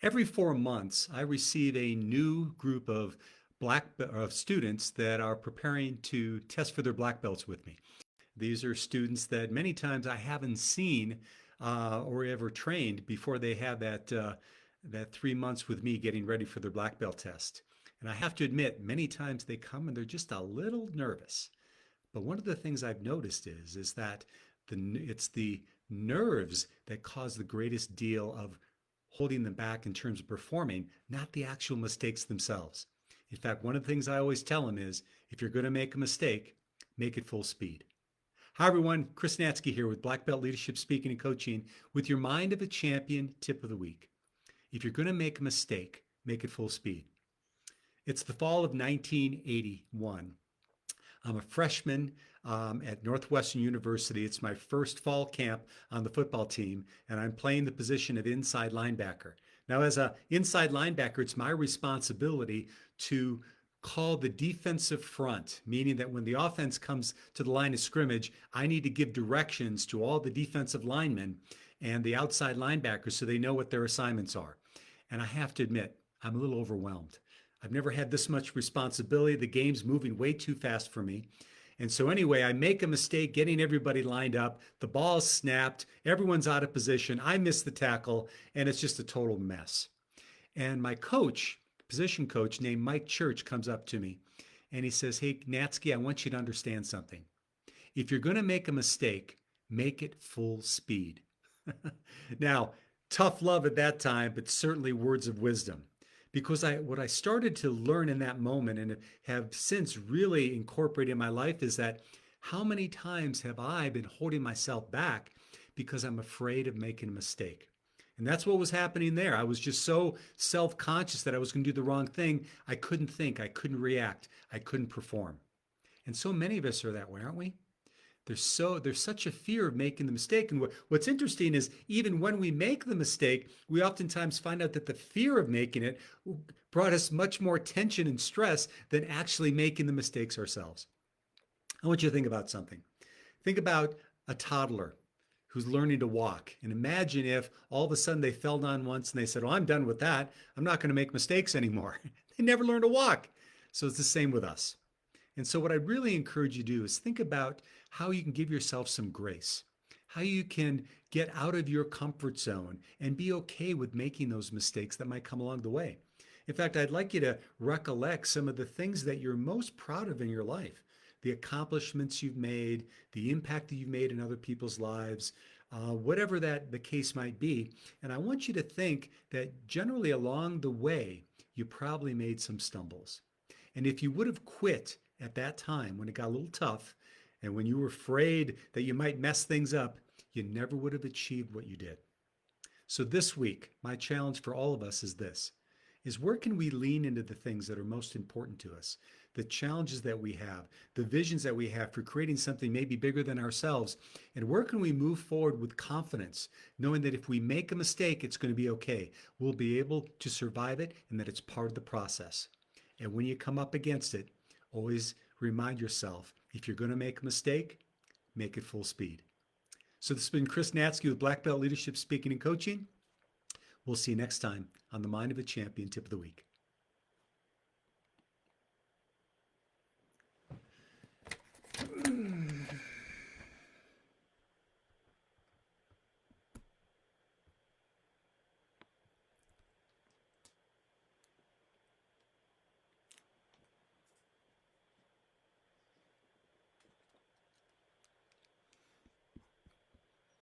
Every 4 months, I receive a new group of students that are preparing to test for their black belts with me. These are students that many times I haven't seen or ever trained before they have that 3 months with me getting ready for their black belt test. And I have to admit, many times they come and they're just a little nervous. But one of the things I've noticed is that it's the nerves that cause the greatest deal of holding them back in terms of performing, not the actual mistakes themselves. In fact, one of the things I always tell them is if you're going to make a mistake, make it full speed. Hi, everyone. Chris Natzke here with Black Belt Leadership Speaking and Coaching with your Mind of a Champion tip of the week. If you're going to make a mistake, make it full speed. It's the fall of 1981. I'm a freshman at Northwestern University. It's my first fall camp on the football team, and I'm playing the position of inside linebacker. Now, as an inside linebacker, it's my responsibility to call the defensive front, meaning that when the offense comes to the line of scrimmage, I need to give directions to all the defensive linemen and the outside linebackers so they know what their assignments are. And I have to admit, I'm a little overwhelmed. I've never had this much responsibility. The game's moving way too fast for me. And so anyway, I make a mistake getting everybody lined up. The ball's snapped. Everyone's out of position. I miss the tackle, and it's just a total mess. And my coach, position coach named Mike Church, comes up to me and he says, "Hey, Natzke, I want you to understand something. If you're going to make a mistake, make it full speed." Now, tough love at that time, but certainly words of wisdom. Because what I started to learn in that moment and have since really incorporated in my life is that how many times have I been holding myself back because I'm afraid of making a mistake? And that's what was happening there. I was just so self-conscious that I was going to do the wrong thing. I couldn't think, I couldn't react, I couldn't perform. And so many of us are that way, aren't we? There's such a fear of making the mistake. And what's interesting is even when we make the mistake, we oftentimes find out that the fear of making it brought us much more tension and stress than actually making the mistakes ourselves. I want you to think about something. Think about a toddler who's learning to walk. And imagine if all of a sudden they fell down once and they said, "Oh, I'm done with that. I'm not going to make mistakes anymore." They never learned to walk. So it's the same with us. And so what I really encourage you to do is think about how you can give yourself some grace, how you can get out of your comfort zone and be okay with making those mistakes that might come along the way. In fact, I'd like you to recollect some of the things that you're most proud of in your life, the accomplishments you've made, the impact that you've made in other people's lives, whatever the case might be. And I want you to think that generally along the way, you probably made some stumbles. And if you would have quit at that time when it got a little tough and when you were afraid that you might mess things up, you never would have achieved what you did. So this week, my challenge for all of us is this, is where can we lean into the things that are most important to us, the challenges that we have, the visions that we have for creating something maybe bigger than ourselves, and where can we move forward with confidence, knowing that if we make a mistake, it's going to be okay. We'll be able to survive it and that it's part of the process. And when you come up against it, always remind yourself, if you're going to make a mistake, make it full speed. So this has been Chris Natzke with Black Belt Leadership Speaking and Coaching. We'll see you next time on the Mind of a Champion Tip of the Week.